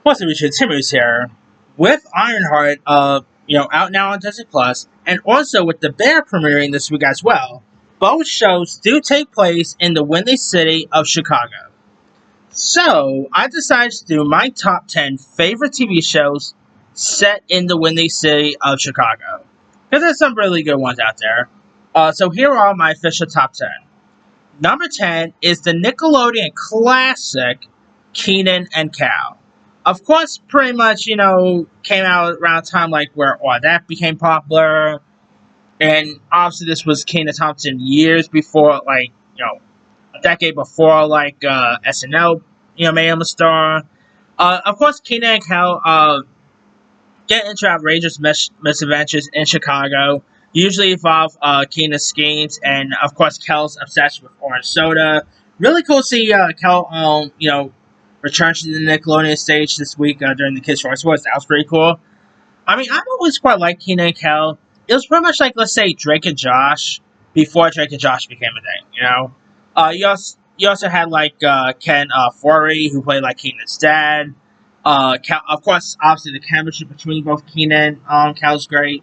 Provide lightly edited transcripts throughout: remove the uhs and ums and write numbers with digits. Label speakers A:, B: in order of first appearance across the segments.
A: What's up, Richard? Timmons here. With Ironheart, out now on Disney Plus, and also with The Bear premiering this week as well. Both shows do take place in the Windy City of Chicago. So, I decided to do my top 10 favorite TV shows set in the Windy City of Chicago. Because there's some really good ones out there. So here are my official top 10. Number 10 is the Nickelodeon classic Kane and Cow. Of course, pretty much, came out around a time like where all that became popular. And obviously this was Kenan Thompson years before, a decade before, SNL, made him a star. Of course, Kenan and Kel get into outrageous misadventures in Chicago. Usually involve Kenan's schemes and, of course, Kel's obsession with orange soda. Really cool to see Kel, return to the Nickelodeon stage this week during the Kids' Choice Awards. That was pretty cool. I mean, I've always quite liked Kenan and Kel. It was pretty much like, let's say, Drake and Josh before Drake and Josh became a thing, you also had, Ken Forey, who played, Kenan's dad. Of course, obviously, the chemistry between both Kenan and Kel's great.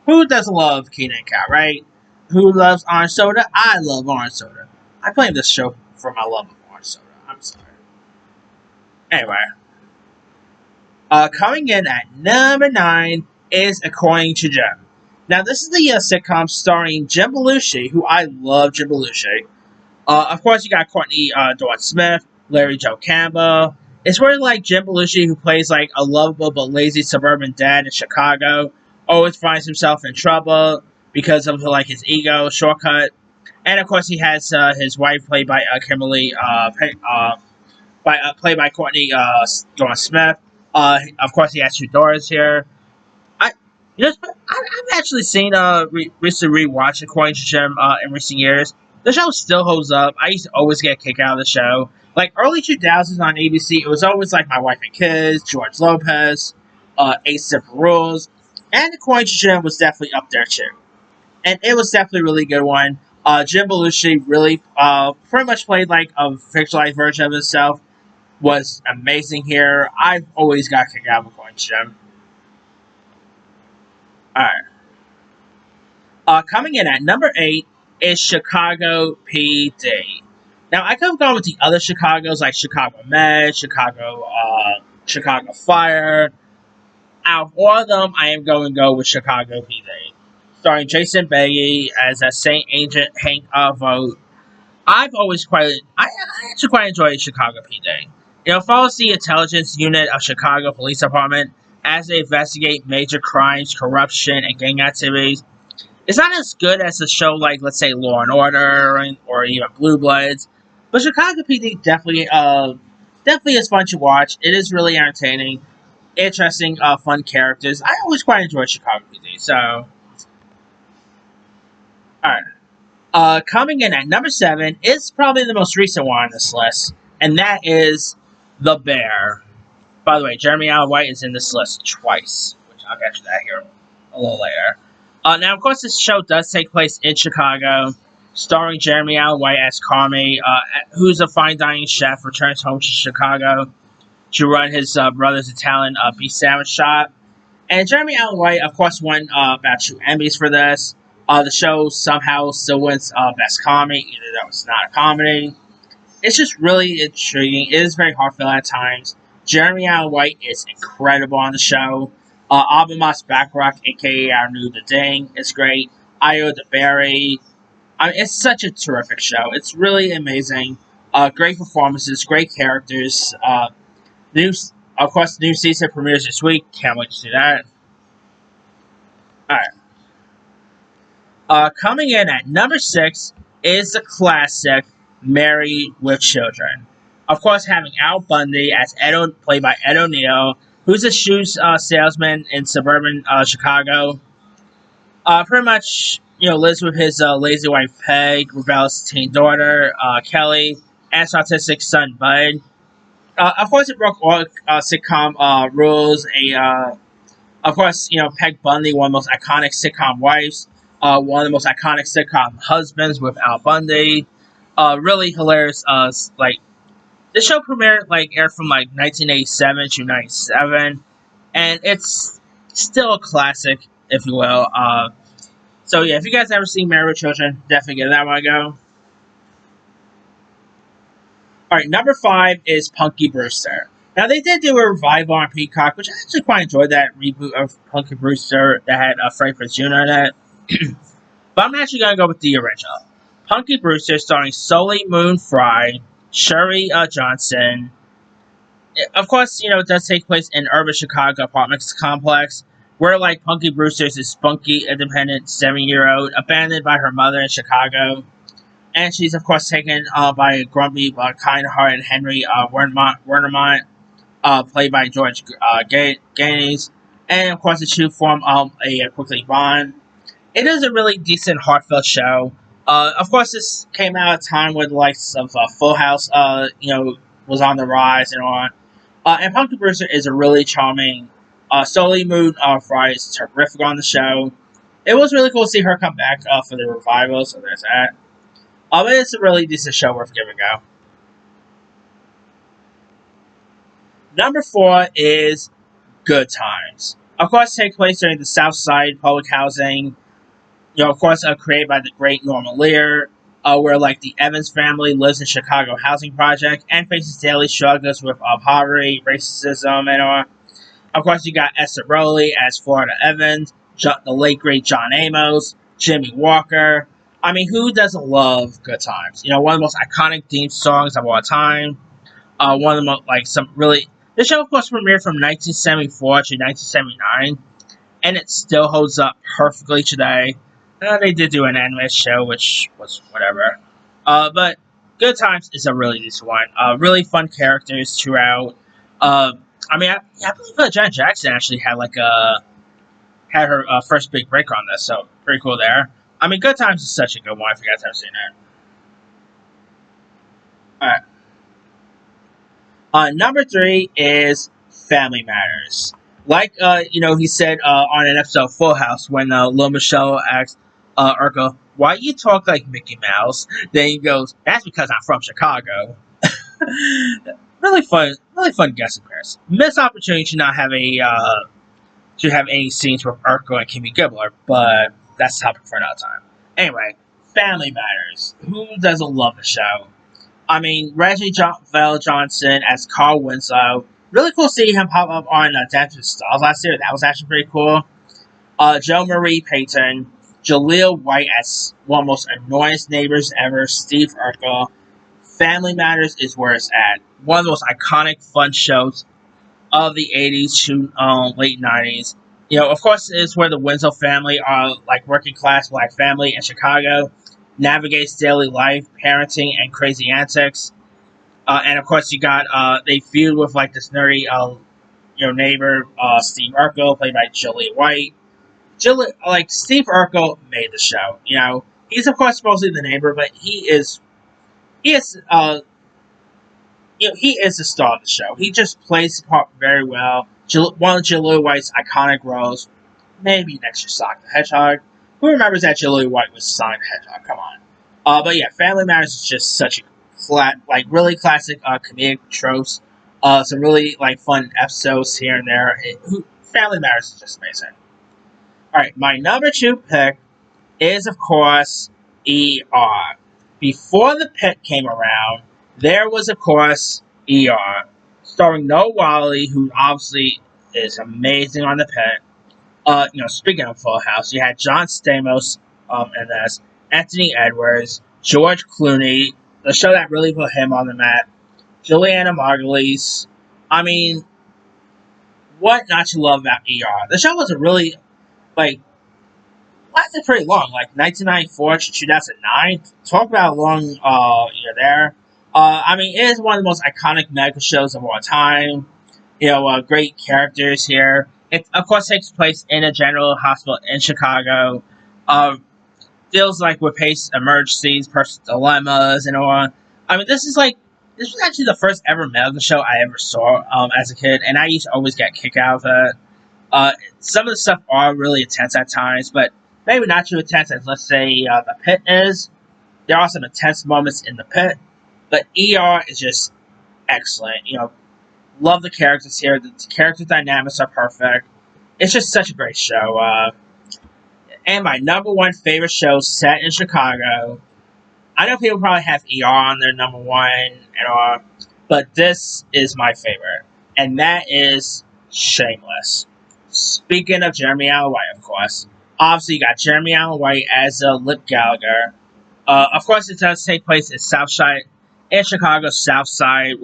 A: Who doesn't love Kenan and Kel, right? Who loves orange soda? I love orange soda. I blame this show for my love of orange soda. I'm sorry. Anyway, coming in at number 9 is According to Jim. Now, this is the sitcom starring Jim Belushi, who I love Jim Belushi. Of course, you got Courtney Dawn Smith, Larry Joe Campbell. It's where, Jim Belushi, who plays, a lovable but lazy suburban dad in Chicago, always finds himself in trouble because of, his ego shortcut. And, of course, he has his wife, played by Kimberly, played by Courtney Dawn Smith. Of course, he has two daughters here. I've actually seen recently rewatched According to Jim in recent years. The show still holds up. I used to always get a kick out of the show. Early 2000s on ABC, it was always My Wife and Kids, George Lopez, Eight Simple Rules, and According to Jim was definitely up there too. And it was definitely a really good one. Jim Belushi really pretty much played a fictionalized version of himself. Was amazing here. I've always got a kick out of According to Jim. Alright. Coming in at number 8 is Chicago PD. Now, I could have gone with the other Chicagos, like Chicago Med, Chicago Fire. Out of all of them, I am going to go with Chicago PD. Starring Jason Baggy as a St. Agent Hank Vogt. I actually quite enjoyed Chicago PD. It follows the intelligence unit of Chicago Police Department as they investigate major crimes, corruption, and gang activities. It's not as good as a show like, let's say, Law and Order or even Blue Bloods, but Chicago PD definitely is fun to watch. It is really entertaining, interesting, fun characters. I always quite enjoy Chicago PD. So, alright. Coming in at number 7 is probably the most recent one on this list, and that is The Bear. By the way, Jeremy Allen White is in this list twice, which I'll get to that here a little later. Now, of course, this show does take place in Chicago, starring Jeremy Allen White as Carmy, who's a fine dining chef, returns home to Chicago to run his brother's Italian beef sandwich shop. And Jeremy Allen White, of course, won about 2 Emmys for this. The show somehow still wins Best Comedy, even though it's not a comedy. It's just really intriguing. It is very heartfelt at times. Jeremy Allen White is incredible on the show. Abamas Backrock, a.k.a. our new The Ding, is great. Io DeBerry. I mean, it's such a terrific show. It's really amazing. Great performances, great characters. Of course, the new season premieres this week. Can't wait to see that. Alright. Coming in at number 6 is the classic Married with Children. Of course, having Al Bundy as played by Ed O'Neill, who's a shoes salesman in suburban Chicago. Pretty much, lives with his lazy wife Peg, rebellious teen daughter Kelly, and his autistic son Bud. Of course, it broke all sitcom rules. Of course, Peg Bundy, one of the most iconic sitcom wives, one of the most iconic sitcom husbands with Al Bundy. Really hilarious, The show premiered aired from 1987 to 97, and it's still a classic, if you will. So yeah, if you guys ever seen Married with Children, definitely give that one a go. All right, number 5 is Punky Brewster. Now they did do a revival on Peacock, which I actually quite enjoyed that reboot of Punky Brewster that had Frank Jr. in it. But I'm actually gonna go with the original, Punky Brewster, starring Sully Moon Fry, Sherry Johnson. Of course, it does take place in urban Chicago apartments complex, where Punky Brewster is this spunky, independent 7-year-old abandoned by her mother in Chicago. And she's, of course, taken by a grumpy, kind-hearted Henry Wernermont, played by George Gaines. And, of course, the two form a quickly bond. It is a really decent, heartfelt show. Of course, this came out at a time when the likes of Full House, was on the rise and on. And Punky Brewster is a really charming. Sully Moon Fry is terrific on the show. It was really cool to see her come back for the revival, so there's that. But it's a really decent show worth giving a go. Number 4 is Good Times. Of course, it takes place during the South Side public housing. Of course, created by the great Norma Lear, where the Evans family lives in Chicago housing project and faces daily struggles with poverty, racism, and all. Of course, you got Esther Rowley as Florida Evans, the late great John Amos, Jimmy Walker. I mean, who doesn't love Good Times? One of the most iconic theme songs of all time. One of the most, The show, of course, premiered from 1974 to 1979, and it still holds up perfectly today. They did do an anime show, which was whatever. But Good Times is a really decent one. Really fun characters throughout. I believe Janet Jackson actually had had her first big break on this, so pretty cool there. I mean, Good Times is such a good one if you guys haven't seen it. Alright. Number 3 is Family Matters. He said on an episode of Full House when Lil Michelle asked Urkel, why you talk like Mickey Mouse? Then he goes, that's because I'm from Chicago. Really fun guest appearance. Missed opportunity to not have any scenes with Urkel and Kimmy Gibbler, but that's a topic for another time. Anyway, Family Matters. Who doesn't love the show? I mean, Reggie Vell Johnson as Carl Winslow. Really cool seeing him pop up on Dancing with Stars last year. That was actually pretty cool. Joe Marie Payton. Jaleel White as one of the most annoyingest neighbors ever, Steve Urkel. Family Matters is where it's at. One of the most iconic, fun shows of the 80s to late 90s. Of course, it's where the Winslow family are working class black family in Chicago, navigates daily life, parenting, and crazy antics. And of course, you got they feud with this nerdy neighbor, Steve Urkel, played by Jaleel White. Steve Urkel made the show. He's of course mostly the neighbor, but he is the star of the show. He just plays the part very well. One of Jaleel White's iconic roles, maybe next to Sonic the Hedgehog. Who remembers that Jaleel White was Sonic the Hedgehog? Come on. But yeah, Family Matters is just such a really classic comedic tropes. Some really fun episodes here and there. Family Matters is just amazing. Alright, my number 2 pick is, of course, ER. Before The Pit came around, there was, of course, ER, starring Noah Wally, who obviously is amazing on The Pit. Speaking of Full House, you had John Stamos in this, Anthony Edwards, George Clooney, the show that really put him on the map, Juliana Margulies. I mean, what not to love about ER? The show was a really lasted pretty long, 1994 to 2009. Talk about a long year there. It is one of the most iconic medical shows of all time. Great characters here. It, of course, takes place in a general hospital in Chicago. Deals with pace emergencies, personal dilemmas, and all. This was actually the first ever medical show I ever saw as a kid, and I used to always get a kick out of it. Some of the stuff are really intense at times, but maybe not too intense as, let's say, The Pit is. There are some intense moments in The Pit, but ER is just excellent. Love the characters here. The character dynamics are perfect. It's just such a great show. And my number one favorite show set in Chicago. I know people probably have ER on their number one and all, but this is my favorite, and that is Shameless. Speaking of Jeremy Allen White, of course. Obviously, you got Jeremy Allen White as Lip Gallagher. Of course, it does take place in Southside, in Chicago's South Side,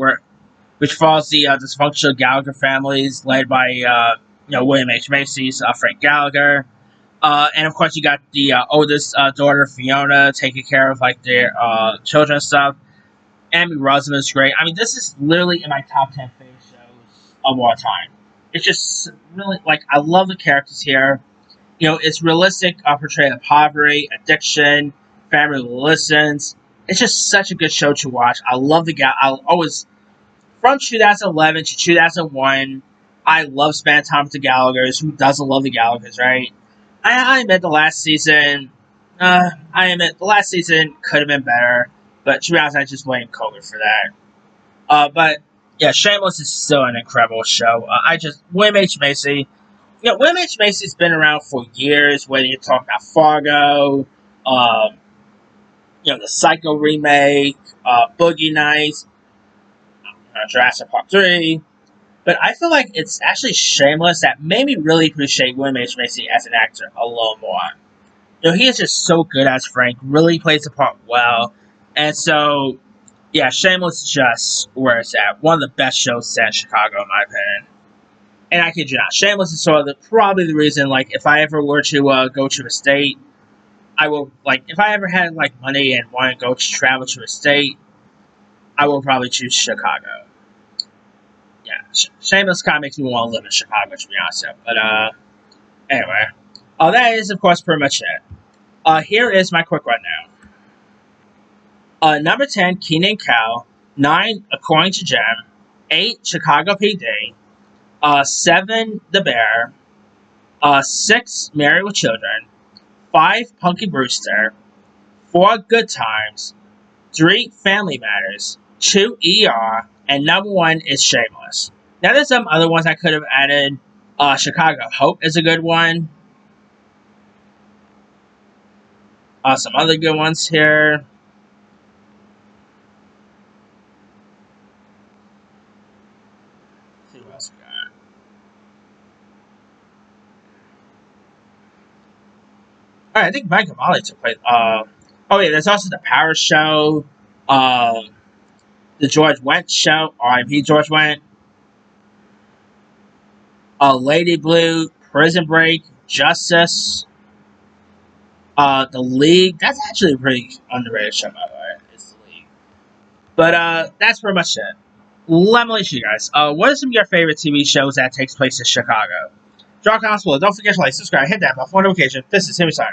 A: which follows the dysfunctional Gallagher families led by William H. Macy's Frank Gallagher. And of course, you got the oldest daughter, Fiona, taking care of like their children and stuff. Amy Rosamond is great. I mean, this is literally in my top 10 favorite shows of all time. It's just really, like, I love the characters here. It's realistic portrayal of poverty, addiction, family listens. It's just such a good show to watch. I love the guy. I always, from 2011 to 2001, I love spending time with the Gallaghers. Who doesn't love the Gallaghers, right? I admit the last season could have been better, but to be honest, I just blame COVID for that. But yeah, Shameless is still an incredible show. William H. Macy. William H. Macy's been around for years, whether you're talking about Fargo, the Psycho remake, Boogie Nights, Jurassic Park 3. But I feel like it's actually Shameless that made me really appreciate William H. Macy as an actor a little more. He is just so good as Frank, really plays the part well. And so, yeah, Shameless is just where it's at. One of the best shows set in Chicago, in my opinion. And I kid you not, Shameless is sort of probably the reason, like, if I ever were to go to a state, I will, like, if I ever had, like, money and wanted to travel to a state, I will probably choose Chicago. Yeah, Shameless kind of makes me want to live in Chicago, to be honest. But, anyway. That is, of course, pretty much it. Here is my quick rundown. Number 10, Kane and Cow. 9, According to Jem. 8, Chicago PD. 7, The Bear. 6, Married with Children. 5, Punky Brewster. 4, Good Times. 3, Family Matters. 2, ER. And number 1 is Shameless. Now, there's some other ones I could have added. Chicago Hope is a good one. Some other good ones here. Let's see what else we got. Alright, I think Mike and Molly took place. Oh yeah, there's also the Power Show. The George Wendt Show. R.I.P. George Wendt. Lady Blue, Prison Break, Justice. The League. That's actually a pretty underrated show, by the way. It's The League. But that's pretty much it. Let me ask you guys. What are some of your favorite TV shows that takes place in Chicago? Drop comments below. Don't forget to like, subscribe, hit that bell for notification. This is Timmy Signer.